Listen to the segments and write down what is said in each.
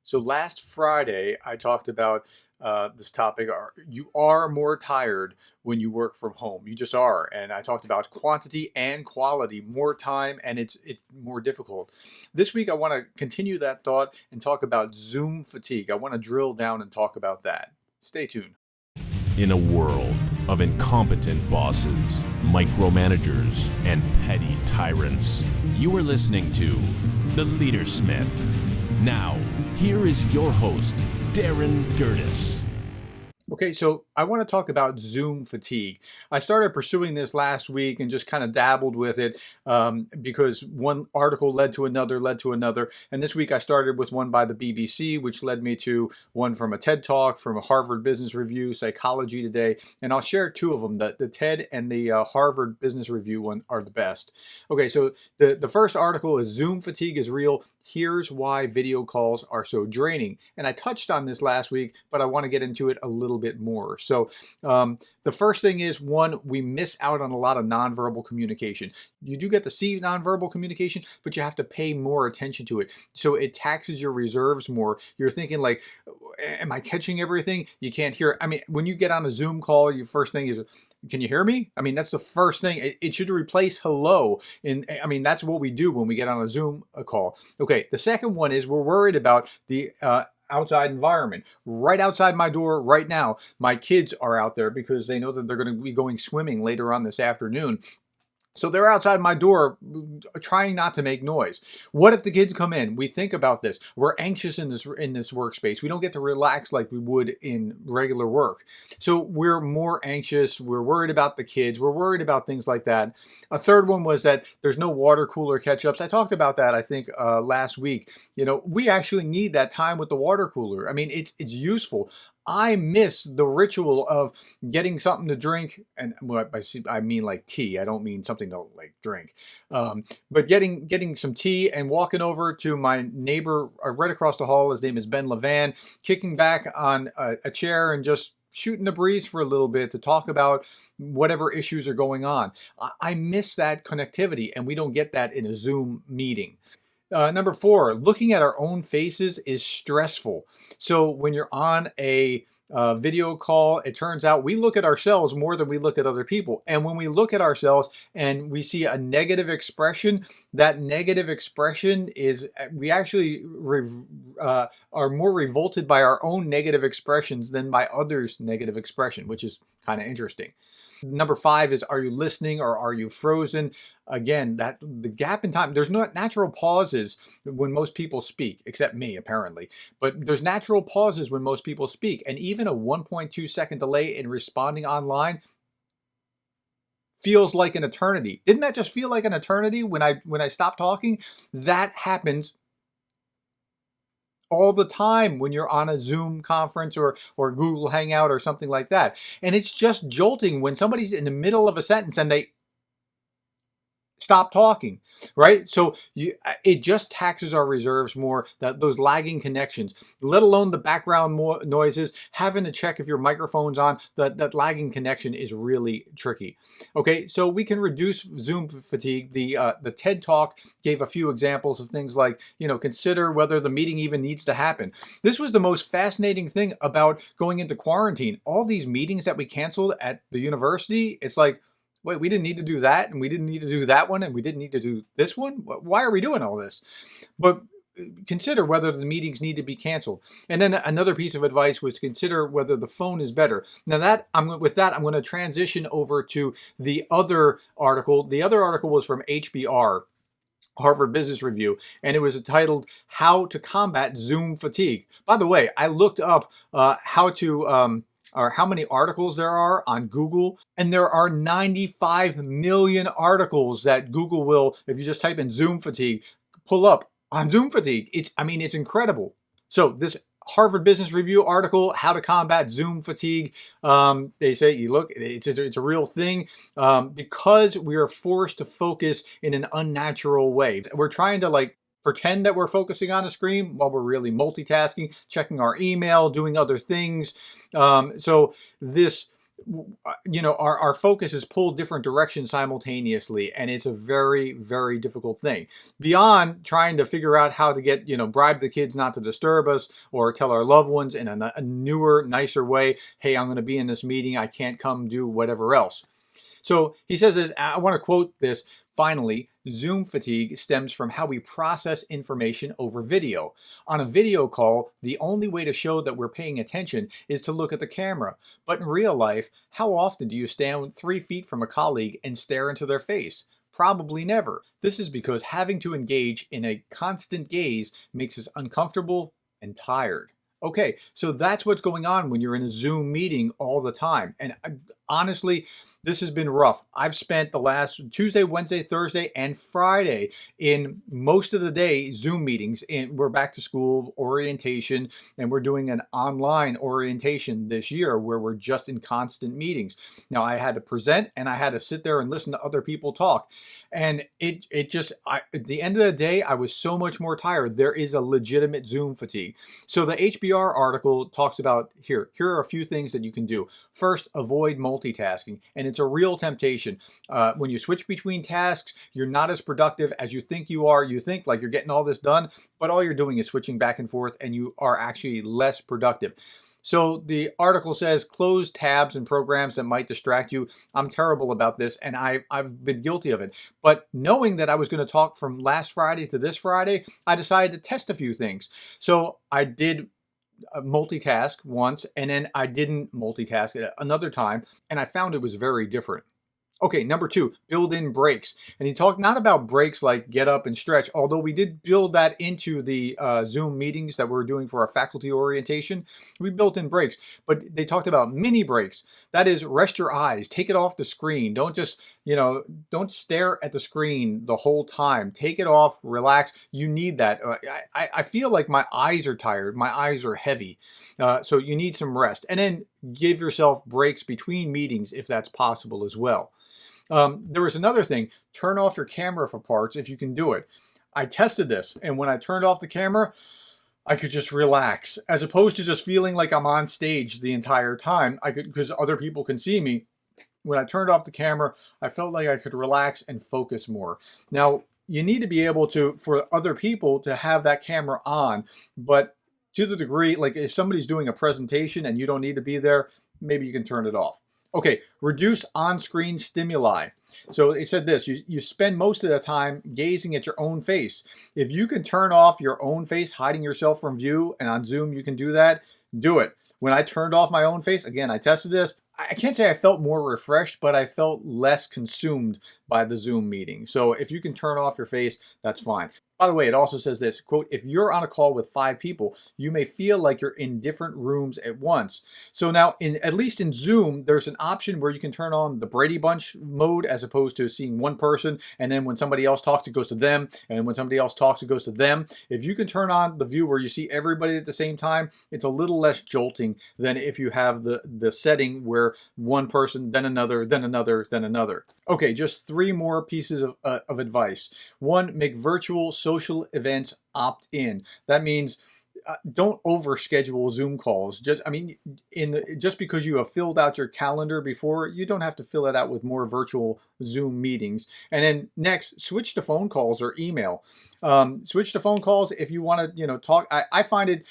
So last Friday, I talked about this topic. You are more tired when you work from home. You just are, and I talked about quantity and quality, more time, and it's more difficult. This week, I want to continue that thought and talk about Zoom fatigue. I want to drill down and talk about that. Stay tuned. In a world of incompetent bosses, micromanagers, and petty tyrants, you are listening to The Leadersmith. Now, here is your host, Darren Gerdes. Okay, so I want to talk about Zoom fatigue. I started pursuing this last week and just kind of dabbled with it because one article led to another. And this week I started with one by the BBC, which led me to one from a TED Talk, from a Harvard Business Review, Psychology Today. And I'll share two of them. The TED and the Harvard Business Review one are the best. Okay, so the first article is Zoom fatigue is real. Here's why video calls are so draining. And I touched on this last week, but I want to get into it a little bit more. So the first thing is, one, we miss out on a lot of nonverbal communication. You do get to see nonverbal communication, but you have to pay more attention to it. So it taxes your reserves more. You're thinking like, am I catching everything? You can't hear. I mean, when you get on a Zoom call, your first thing is, can you hear me? I mean, that's the first thing. It should replace hello. And I mean, that's what we do when we get on a Zoom call. Okay, the second one is we're worried about the outside environment. Right outside my door right now, my kids are out there because they know that they're going to be going swimming later on this afternoon. So they're outside my door trying not to make noise. What if the kids come in? We think about this. We're anxious in this workspace. We don't get to relax like we would in regular work. So we're more anxious. We're worried about the kids. We're worried about things like that. A third one was that there's no water cooler catch-ups. I talked about that, I think, last week. You know, we actually need that time with the water cooler. I mean, it's useful. I miss the ritual of getting something to drink, and I mean like tea. I don't mean something to like drink, but getting some tea and walking over to my neighbor right across the hall. His name is Ben Levan. Kicking back on a chair and just shooting the breeze for a little bit to talk about whatever issues are going on. I miss that connectivity, and we don't get that in a Zoom meeting. Number four, looking at our own faces is stressful. So when you're on a video call, it turns out we look at ourselves more than we look at other people. And when we look at ourselves and we see a negative expression, that negative expression is, we actually are more revolted by our own negative expressions than by others' negative expression, which is kind of interesting. Number five is, are you listening or are you frozen? Again, that the gap in time, there's no natural pauses when most people speak, except me apparently, but there's natural pauses when most people speak. And even a 1.2 second delay in responding online feels like an eternity. Didn't that just feel like an eternity when I stopped talking? That happens all the time when you're on a Zoom conference or Google Hangout or something like that. And it's just jolting when somebody's in the middle of a sentence and they stop talking, right? So it just taxes our reserves more, that those lagging connections, let alone the background noises, having to check if your microphone's on, that lagging connection is really tricky. Okay, so we can reduce Zoom fatigue. The TED Talk gave a few examples of things like, consider whether the meeting even needs to happen. This was the most fascinating thing about going into quarantine. All these meetings that we canceled at the university, it's like, wait, we didn't need to do that, and we didn't need to do that one, and we didn't need to do this one? Why are we doing all this? But consider whether the meetings need to be canceled. And then another piece of advice was to consider whether the phone is better. Now I'm going to transition over to the other article. The other article was from HBR, Harvard Business Review, and it was titled "How to Combat Zoom Fatigue." By the way, I looked up how many articles there are on Google, and there are 95 million articles that Google will, if you just type in Zoom fatigue, pull up on Zoom fatigue. It's incredible. So this Harvard Business Review article, How to Combat Zoom Fatigue, they say, it's a real thing because we are forced to focus in an unnatural way. We're trying to pretend that we're focusing on a screen while we're really multitasking, checking our email, doing other things. So this our focus is pulled different directions simultaneously, and it's a very, very difficult thing. Beyond trying to figure out how to get, bribe the kids not to disturb us, or tell our loved ones in a newer, nicer way, hey, I'm going to be in this meeting, I can't come do whatever else. So he says this, I want to quote this. Finally, Zoom fatigue stems from how we process information over video. On a video call, the only way to show that we're paying attention is to look at the camera. But in real life, how often do you stand 3 feet from a colleague and stare into their face? Probably never. This is because having to engage in a constant gaze makes us uncomfortable and tired. Okay, so that's what's going on when you're in a Zoom meeting all the time. And honestly, this has been rough. I've spent the last Tuesday, Wednesday, Thursday, and Friday in most of the day Zoom meetings. And we're back to school orientation, and we're doing an online orientation this year where we're just in constant meetings. Now, I had to present, and I had to sit there and listen to other people talk. And at the end of the day, I was so much more tired. There is a legitimate Zoom fatigue. So the HBR article talks about here are a few things that you can do. First, avoid multitasking. And it's a real temptation. When you switch between tasks, you're not as productive as you think you are. You think like you're getting all this done, but all you're doing is switching back and forth, and you are actually less productive. So the article says close tabs and programs that might distract you. I'm terrible about this, and I've been guilty of it. But knowing that I was going to talk from last Friday to this Friday, I decided to test a few things. So I did multitask once, and then I didn't multitask another time, and I found it was very different. Okay, number 2, build in breaks. And he talked not about breaks like get up and stretch, although we did build that into the Zoom meetings that we're doing for our faculty orientation. We built in breaks, but they talked about mini breaks. That is, rest your eyes, take it off the screen. Don't just, don't stare at the screen the whole time. Take it off, relax. You need that. I feel like my eyes are tired. My eyes are heavy. So you need some rest. And then give yourself breaks between meetings if that's possible as well. There was another thing, turn off your camera for parts if you can do it. I tested this, and when I turned off the camera, I could just relax, as opposed to just feeling like I'm on stage the entire time. Because other people can see me. When I turned off the camera, I felt like I could relax and focus more. Now, you need to be able to, for other people to have that camera on, but to the degree, like if somebody's doing a presentation and you don't need to be there, maybe you can turn it off. Okay, reduce on-screen stimuli. So they said this, you spend most of the time gazing at your own face. If you can turn off your own face, hiding yourself from view, and on Zoom you can do that, do it. When I turned off my own face, again, I tested this, I can't say I felt more refreshed, but I felt less consumed by the Zoom meeting. So if you can turn off your face, that's fine. By the way, it also says this, quote, if you're on a call with 5 people, you may feel like you're in different rooms at once. So now, at least in Zoom, there's an option where you can turn on the Brady Bunch mode as opposed to seeing one person, and then when somebody else talks, it goes to them, and when somebody else talks, it goes to them. If you can turn on the view where you see everybody at the same time, it's a little less jolting than if you have the setting where one person, then another, then another, then another. Okay, just 3 more pieces of advice. 1, make virtual social events opt-in. That means don't overschedule Zoom calls. Just because you have filled out your calendar before, you don't have to fill it out with more virtual Zoom meetings. And then next, switch to phone calls or email. Switch to phone calls if you want to, talk. I find it,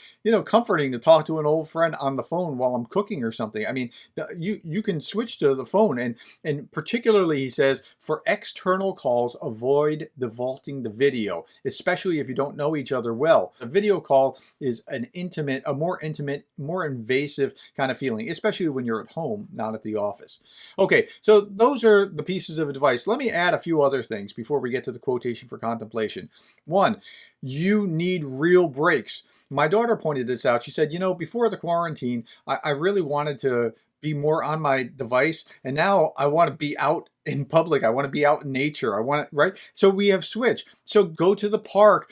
comforting to talk to an old friend on the phone while I'm cooking or something. I mean, you can switch to the phone, and particularly, he says, for external calls, avoid defaulting the video, especially if you don't know each other well. A video call is a more intimate, more invasive kind of feeling, especially when you're at home, not at the office. Okay, so those are the pieces of advice. Let me add a few other things before we get to the quotation for contemplation. 1, you need real breaks. My daughter pointed this out. She said, before the quarantine, I really wanted to be more on my device, and now I want to be out in public. I want to be out in nature. Right? So we have switched. So go to the park,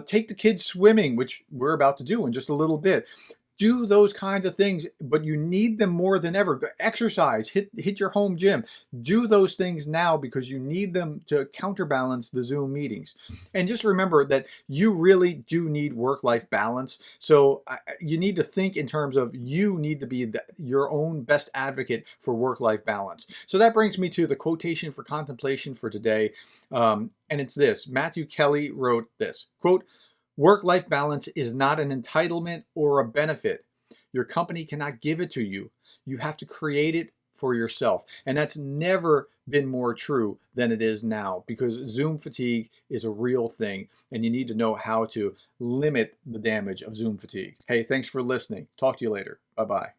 take the kids swimming, which we're about to do in just a little bit. Do those kinds of things, but you need them more than ever. Exercise, hit your home gym. Do those things now because you need them to counterbalance the Zoom meetings. And just remember that you really do need work-life balance. So you need to think in terms of you need to be your own best advocate for work-life balance. So that brings me to the quotation for contemplation for today. And it's this. Matthew Kelly wrote this, quote, "Work-life balance is not an entitlement or a benefit. Your company cannot give it to you. You have to create it for yourself." And that's never been more true than it is now, because Zoom fatigue is a real thing and you need to know how to limit the damage of Zoom fatigue. Hey, thanks for listening. Talk to you later. Bye-bye.